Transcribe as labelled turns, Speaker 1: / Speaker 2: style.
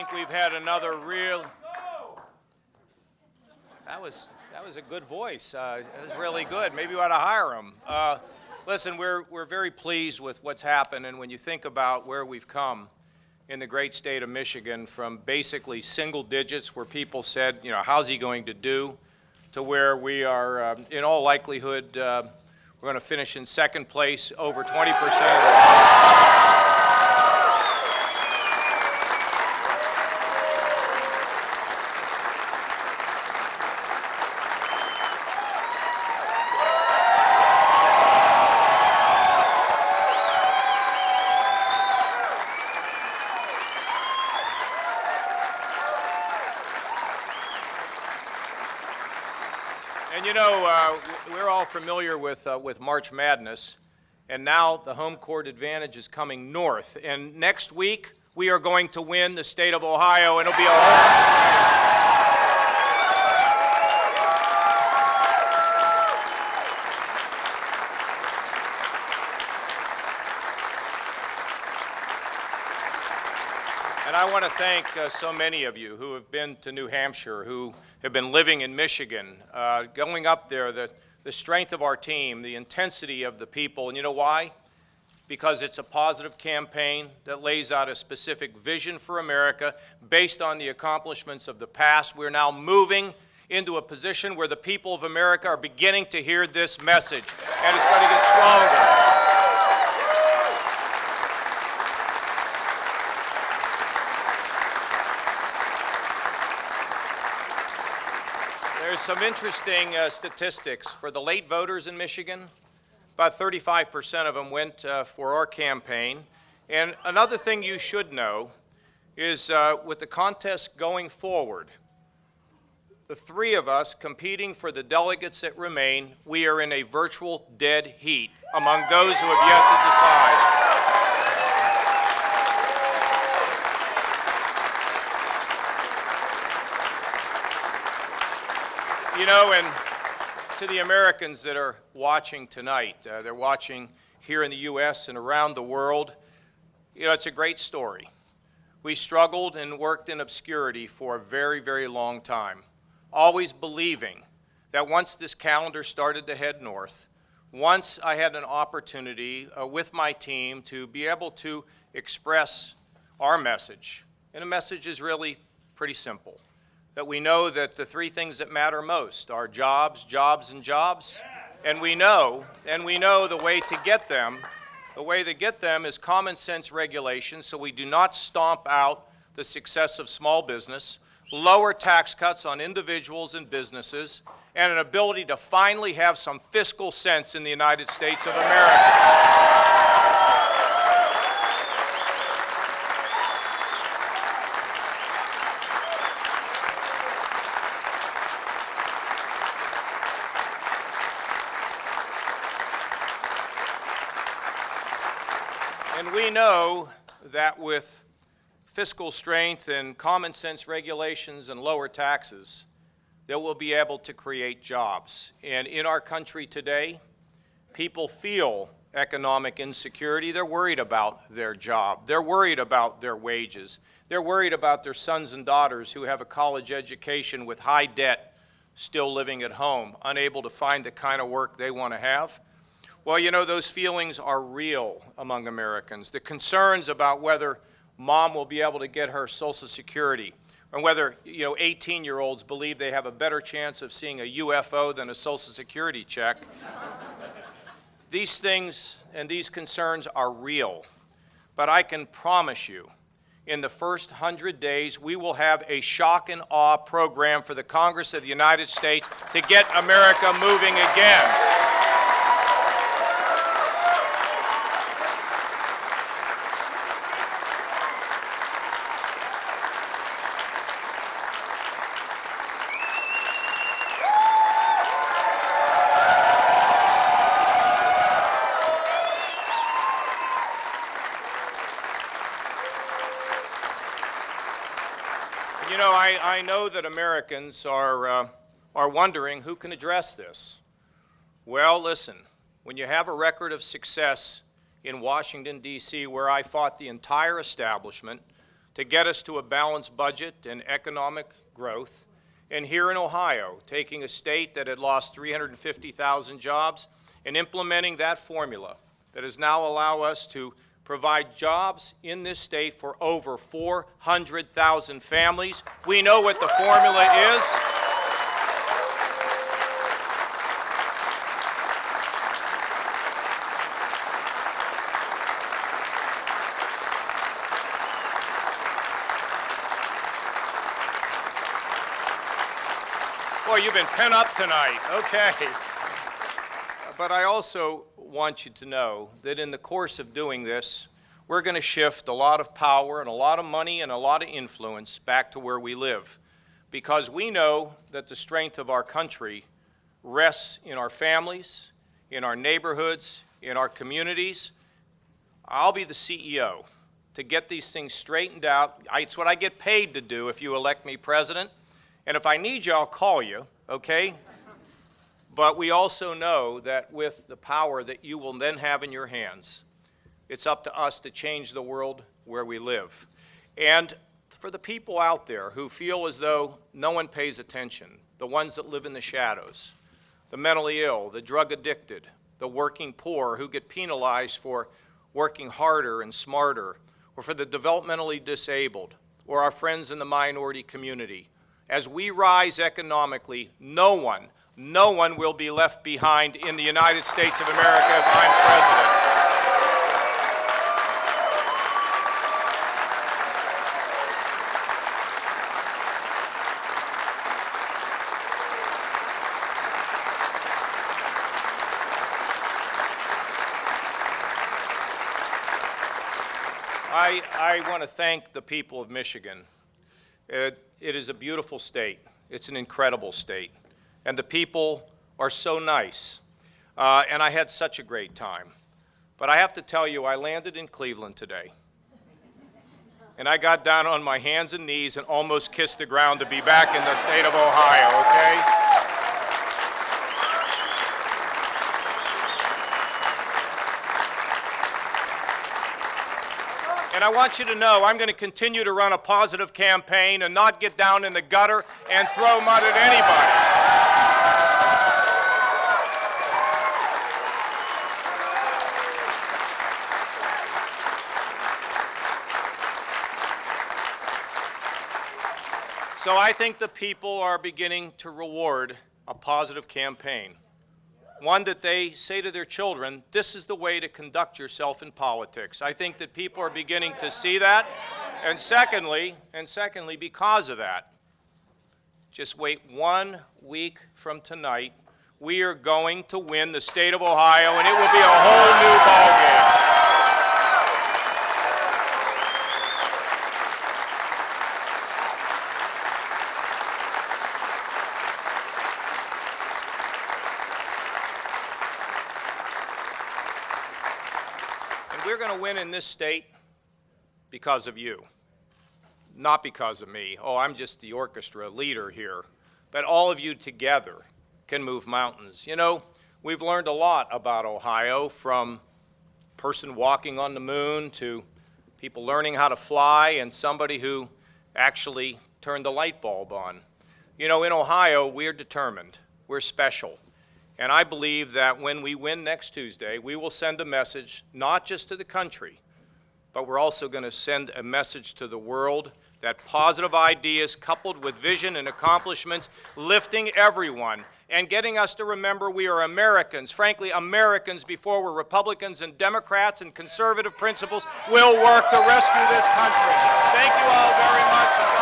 Speaker 1: think we've had another real. That was a good voice. It was really good. Maybe we ought to hire him. Listen, we're very pleased with what's happened, and when you think about where we've come in the great state of Michigan, from basically single digits where people said, you know, how's he going to do, to where we are, in all likelihood, we're going to finish in second place, over 20% of the. And you know, we're all familiar with March Madness, and now the home court advantage is coming north. And next week, we are going to win the state of Ohio, and it'll be a home. And I want to thank so many of you who have been to New Hampshire, who have been living in Michigan, going up there, the strength of our team, the intensity of the people. And you know why? Because it's a positive campaign that lays out a specific vision for America based on the accomplishments of the past. We're now moving into a position where the people of America are beginning to hear this message, and it's going to get stronger. There's some interesting statistics. For the late voters in Michigan, about 35% of them went for our campaign. And another thing you should know is with the contest going forward, the three of us competing for the delegates that remain, we are in a virtual dead heat among those who have yet to decide. You know, and to the Americans that are watching tonight, they're watching here in the U.S. and around the world, you know, it's a great story. We struggled and worked in obscurity for a very, very long time, always believing that once this calendar started to head north, once I had an opportunity with my team to be able to express our message, and the message is really pretty simple, that we know that the three things that matter most are jobs, jobs, and jobs. And we know the way to get them. The way to get them is common sense regulation, so we do not stomp out the success of small business, lower tax cuts on individuals and businesses, and an ability to finally have some fiscal sense in the United States of America. And we know that with fiscal strength and common sense regulations and lower taxes, that we'll be able to create jobs. And in our country today, people feel economic insecurity. They're worried about their job. They're worried about their wages. They're worried about their sons and daughters who have a college education with high debt, still living at home, unable to find the kind of work they want to have. Well, you know, those feelings are real among Americans. The concerns about whether mom will be able to get her Social Security, or whether, you know, 18-year-olds believe they have a better chance of seeing a UFO than a Social Security check. These things and these concerns are real. But I can promise you, in the first 100 days, we will have a shock and awe program for the Congress of the United States to get America moving again. You know, I know that Americans are wondering who can address this. Well, listen, when you have a record of success in Washington, D.C., where I fought the entire establishment, to get us to a balanced budget and economic growth. And here in Ohio, taking a state that had lost 350,000 jobs and implementing that formula that has now allowed us to provide jobs in this state for over 400,000 families. We know what the formula is. Boy, you've been pent up tonight. Okay. But I also want you to know that in the course of doing this, we're going to shift a lot of power and a lot of money and a lot of influence back to where we live, because we know that the strength of our country rests in our families, in our neighborhoods, in our communities. I'll be the CEO to get these things straightened out. It's what I get paid to do if you elect me president. And if I need you, I'll call you, okay? But we also know that with the power that you will then have in your hands, it's up to us to change the world where we live. And for the people out there who feel as though no one pays attention, the ones that live in the shadows, the mentally ill, the drug addicted, the working poor who get penalized for working harder and smarter, or for the developmentally disabled, or our friends in the minority community, as we rise economically, no one will be left behind in the United States of America if I'm president. I want to thank the people of Michigan. It is a beautiful state. It's an incredible state. And the people are so nice. And I had such a great time. But I have to tell you, I landed in Cleveland today. And I got down on my hands and knees and almost kissed the ground to be back in the state of Ohio, okay? And I want you to know I'm going to continue to run a positive campaign and not get down in the gutter and throw mud at anybody. So I think the people are beginning to reward a positive campaign. One that they say to their children, this is the way to conduct yourself in politics. I think that people are beginning to see that. And secondly, because of that, just wait 1 week from tonight, we are going to win the state of Ohio, and it will be a whole new ballgame. We're going to win in this state because of you, not because of me. Oh, I'm just the orchestra leader here. But all of you together can move mountains. You know, we've learned a lot about Ohio, from a person walking on the moon to people learning how to fly and somebody who actually turned the light bulb on. You know, in Ohio, we're determined. We're special. And I believe that when we win next Tuesday, we will send a message not just to the country, but we're also going to send a message to the world that positive ideas coupled with vision and accomplishments, lifting everyone and getting us to remember we are Americans, frankly, Americans before we're Republicans and Democrats, and conservative principles will work to rescue this country. Thank you all very much.